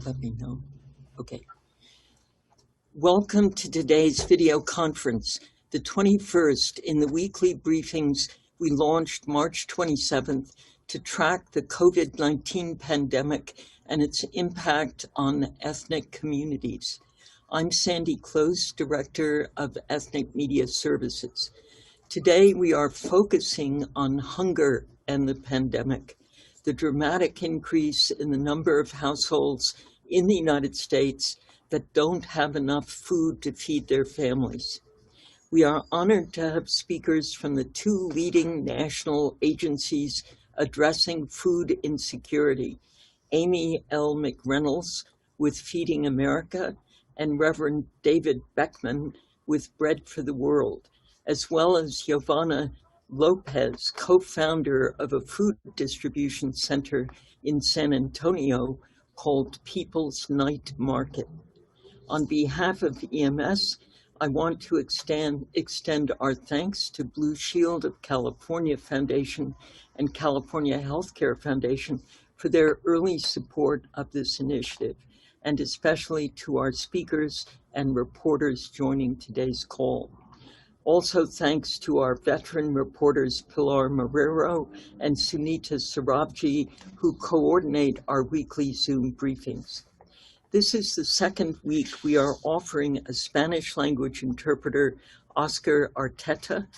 let me know. Okay. Welcome to today's video conference, the 21st in the weekly briefings we launched March 27th to track the COVID-19 pandemic and its impact on ethnic communities. I'm Sandy Close, Director of Ethnic Media Services. Today we are focusing on hunger and the pandemic, the dramatic increase in the number of households in the United States that don't have enough food to feed their families. We are honored to have speakers from the two leading national agencies addressing food insecurity, Amy L. McReynolds with Feeding America and Reverend David Beckmann with Bread for the World, as well as Jovanna Lopez, co-founder of a food distribution center in San Antonio called People's Nite Market. On behalf of EMS, I want to extend our thanks to Blue Shield of California Foundation and California Healthcare Foundation for their early support of this initiative, and especially to our speakers and reporters joining today's call. Also thanks to our veteran reporters Pilar Marrero and Sunita Sarabji, who coordinate our weekly Zoom briefings. This is the second week we are offering a Spanish language interpreter, Oscar Arteta,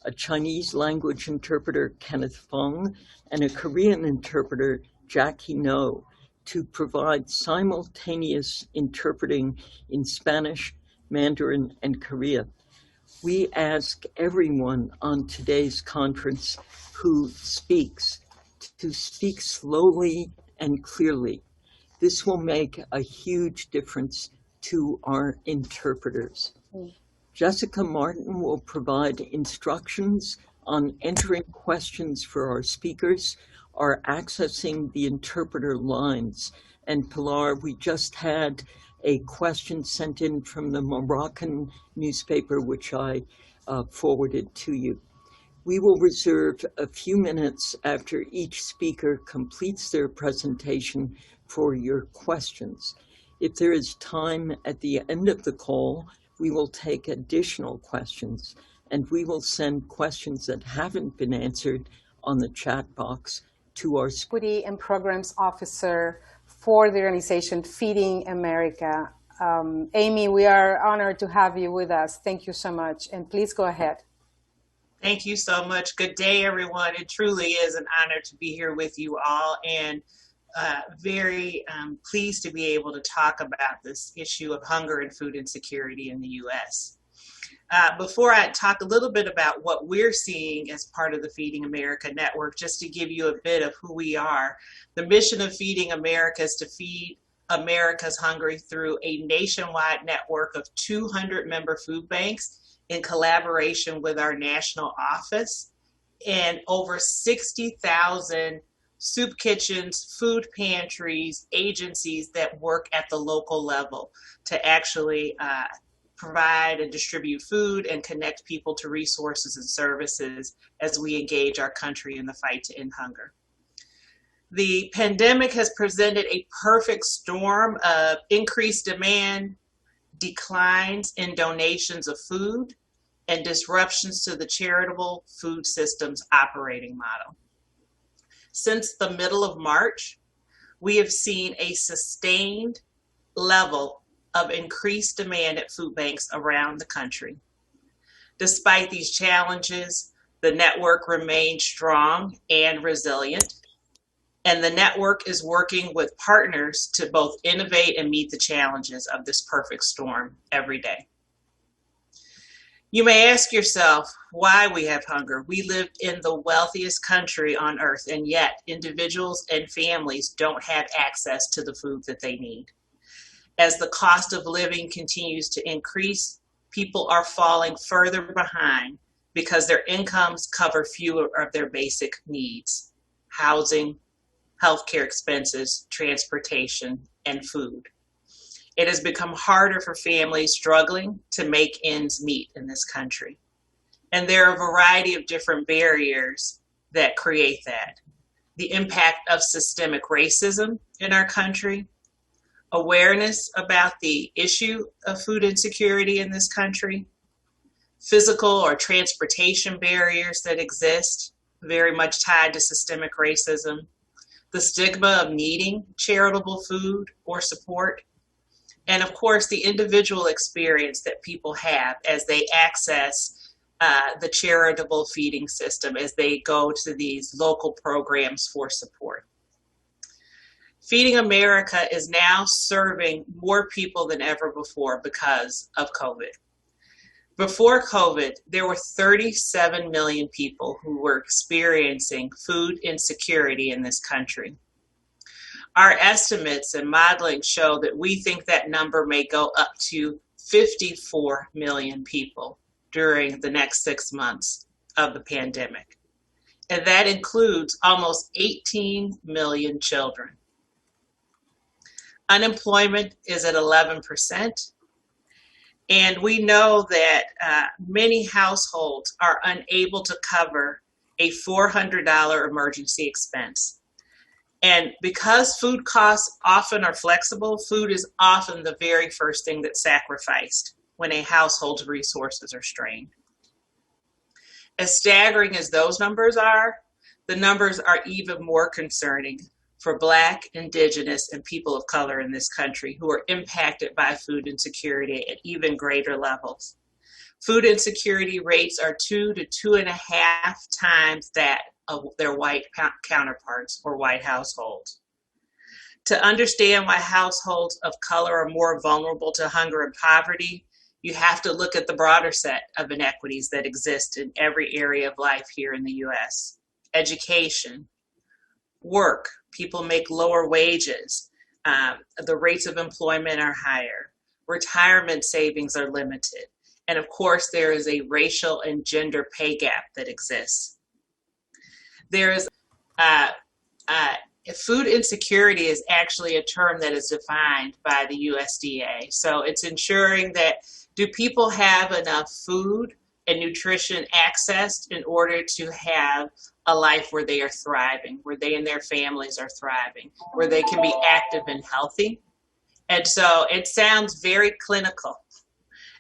a Chinese language interpreter, Kenneth Fong, and a Korean interpreter, Jackie No, to provide simultaneous interpreting in Spanish, Mandarin, and Korean. We ask everyone on today's conference who speaks to speak slowly and clearly. This will make a huge difference to our interpreters. Jessica Martin will provide instructions on entering questions for our speakers or accessing the interpreter lines. And Pilar, we just had a question sent in from the Moroccan newspaper, which I forwarded to you. We will reserve a few minutes after each speaker completes their presentation for your questions. If there is time at the end of the call, we will take additional questions, and we will send questions that haven't been answered on the chat box to our Equity and Programs Officer for the organization Feeding America. Amy, we are honored to have you with us. Thank you so much, and please go ahead. Thank you so much. Good day, everyone. It truly is an honor to be here with you all, and very pleased to be able to talk about this issue of hunger and food insecurity in the U.S. Before I talk a little bit about what we're seeing as part of the Feeding America network, just to give you a bit of who we are, the mission of Feeding America is to feed America's hungry through a nationwide network of 200 member food banks in collaboration with our national office and over 60,000 soup kitchens, food pantries, agencies that work at the local level to actually provide and distribute food and connect people to resources and services as we engage our country in the fight to end hunger. The pandemic has presented a perfect storm of increased demand, declines in donations of food, and disruptions to the charitable food system's operating model. Since the middle of March, we have seen a sustained level of increased demand at food banks around the country. Despite these challenges, the network remains strong and resilient, and the network is working with partners to both innovate and meet the challenges of this perfect storm every day. You may ask yourself why we have hunger. We live in the wealthiest country on earth, and yet individuals and families don't have access to the food that they need. As the cost of living continues to increase, people are falling further behind because their incomes cover fewer of their basic needs: housing, healthcare expenses, transportation, and food. It has become harder for families struggling to make ends meet in this country. And there are a variety of different barriers that create that. The impact of systemic racism in our country, awareness about the issue of food insecurity in this country, physical or transportation barriers that exist, very much tied to systemic racism, the stigma of needing charitable food or support, and of course the individual experience that people have as they access the charitable feeding system, as they go to these local programs for support. Feeding America is now serving more people than ever before because of COVID. Before COVID, there were 37 million people who were experiencing food insecurity in this country. Our estimates and modeling show that we think that number may go up to 54 million people during the next 6 months of the pandemic. And that includes almost 18 million children. Unemployment is at 11%. And we know that many households are unable to cover a $400 emergency expense. And because food costs often are flexible, food is often the very first thing that's sacrificed when a household's resources are strained. As staggering as those numbers are, the numbers are even more concerning for Black, Indigenous, and people of color in this country who are impacted by food insecurity at even greater levels. Food insecurity rates are 2 to 2.5 times that of their white counterparts or white households. To understand why households of color are more vulnerable to hunger and poverty, you have to look at the broader set of inequities that exist in every area of life here in the US. Education, work, people make lower wages, the rates of employment are higher, retirement savings are limited, and of course there is a racial and gender pay gap that exists. There is food insecurity is actually a term that is defined by the USDA. So it's ensuring that do people have enough food and nutrition accessed in order to have a life where they are thriving, where they and their families are thriving, where they can be active and healthy. And so it sounds very clinical.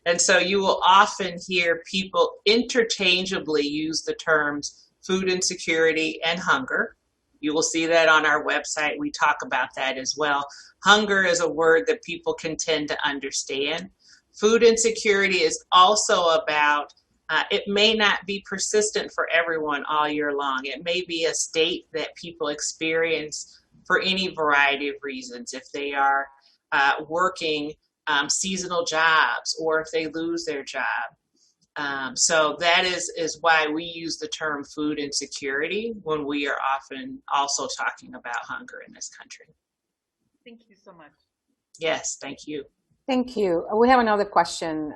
And so you will often hear people interchangeably use the terms food insecurity and hunger. You will see that on our website. We talk about that as well. Hunger is a word that people can tend to understand. Food insecurity is also about, it may not be persistent for everyone all year long. It may be a state that people experience for any variety of reasons. If they are working seasonal jobs or if they lose their job. So that is why we use the term food insecurity when we are often also talking about hunger in this country. Thank you so much. Yes, thank you. Thank you. We have another question.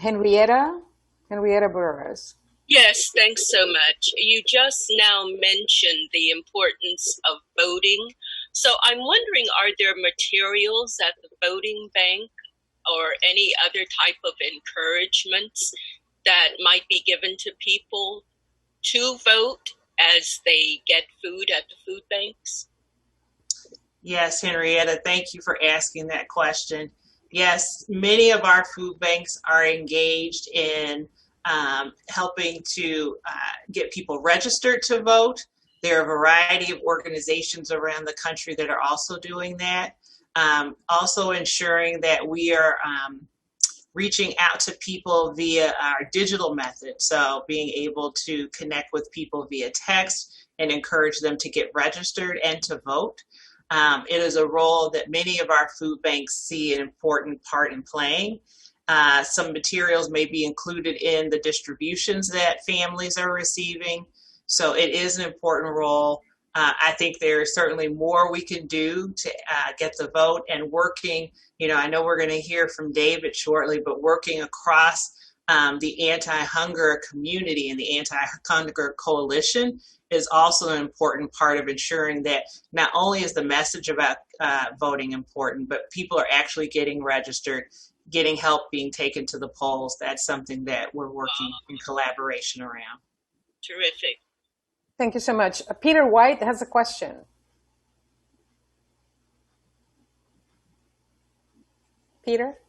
Henrietta Burris. Yes, thanks so much. You just now mentioned the importance of voting. So I'm wondering, are there materials at the voting bank or any other type of encouragements that might be given to people to vote as they get food at the food banks? Yes, Henrietta, thank you for asking that question. Yes, many of our food banks are engaged in helping to get people registered to vote. There are a variety of organizations around the country that are also doing that. Also ensuring that we are reaching out to people via our digital method. So being able to connect with people via text and encourage them to get registered and to vote. It is a role that many of our food banks see an important part in playing. Some materials may be included in the distributions that families are receiving. So it is an important role. I think there's certainly more we can do to get the vote, and working, I know we're going to hear from David shortly, but working across the anti-hunger community and the anti-hunger coalition is also an important part of ensuring that not only is the message about voting important, but people are actually getting registered, getting help being taken to the polls. That's something that we're working in collaboration around. Terrific. Thank you so much. Peter White has a question. Peter?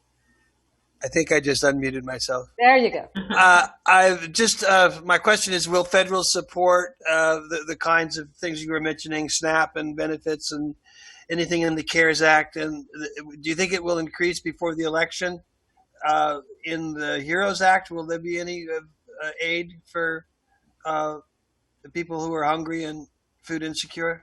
I think I just unmuted myself. There you go. I've just my question is: will federal support the kinds of things you were mentioning, SNAP and benefits, and anything in the CARES Act? And do you think it will increase before the election? In the HEROES Act, will there be any aid for the people who are hungry and food insecure?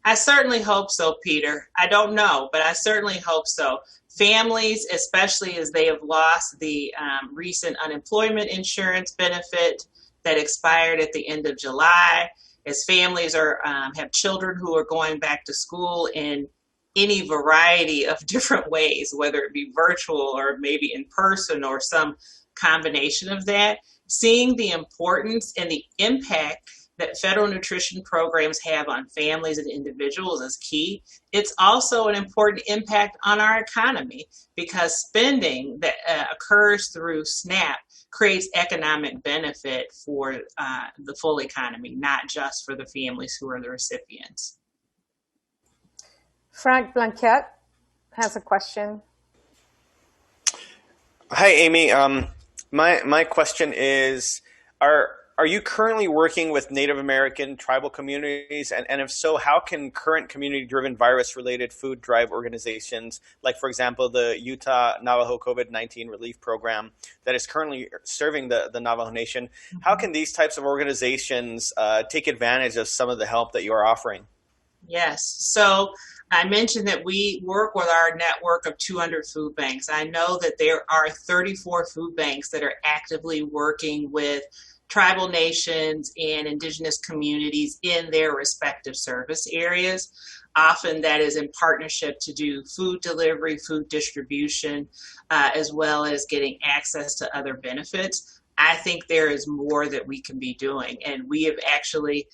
I certainly hope so, Peter. I don't know, but I certainly hope so. Families, especially as they have lost the recent unemployment insurance benefit that expired at the end of July, as families are have children who are going back to school in any variety of different ways, whether it be virtual or maybe in person or some combination of that, seeing the importance and the impact that federal nutrition programs have on families and individuals is key. It's also an important impact on our economy because spending that occurs through SNAP creates economic benefit for the full economy, not just for the families who are the recipients. Frank Blanquette has a question. Hi, Amy. My question is, are you currently working with Native American tribal communities? And if so, how can current community-driven virus-related food drive organizations, like, for example, the Utah Navajo COVID-19 Relief Program that is currently serving the Navajo Nation, how can these types of organizations take advantage of some of the help that you are offering? Yes. So I mentioned that we work with our network of 200 food banks. I know that there are 34 food banks that are actively working with tribal nations and indigenous communities in their respective service areas. Often that is in partnership to do food delivery, food distribution, as well as getting access to other benefits. I think there is more that we can be doing. And we have actually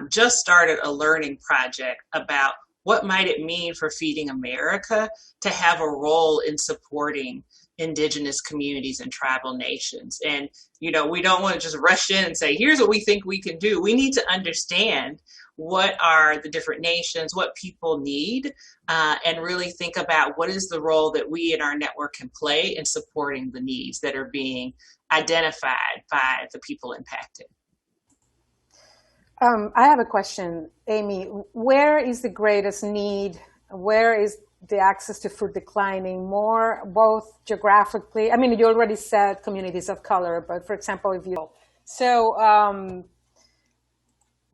just started a learning project about what might it mean for Feeding America to have a role in supporting indigenous communities and tribal nations. And, you know, we don't want to just rush in and say, here's what we think we can do. We need to understand what are the different nations, what people need, and really think about what is the role that we in our network can play in supporting the needs that are being identified by the people impacted. I have a question, Amy. Where is the greatest need? Where is the access to food declining more, both geographically? I mean, you already said communities of color, but for example, if you... So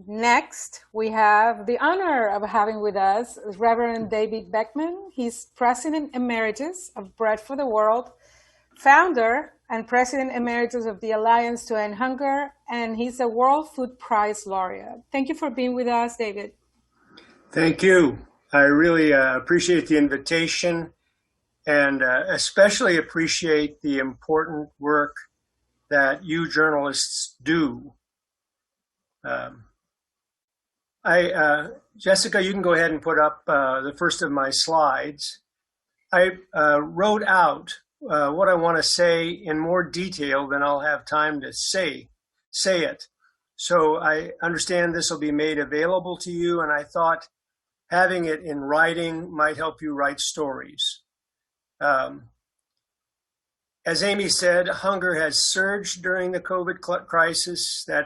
next, we have the honor of having with us Reverend David Beckmann. He's President Emeritus of Bread for the World, founder and President Emeritus of the Alliance to End Hunger, and he's a World Food Prize laureate. Thank you for being with us, David. Thank you. I really appreciate the invitation and especially appreciate the important work that you journalists do. Jessica, you can go ahead and put up the first of my slides. I wrote out what I want to say in more detail than I'll have time to say it. So I understand this will be made available to you, and I thought having it in writing might help you write stories. As Amy said, hunger has surged during the COVID crisis. That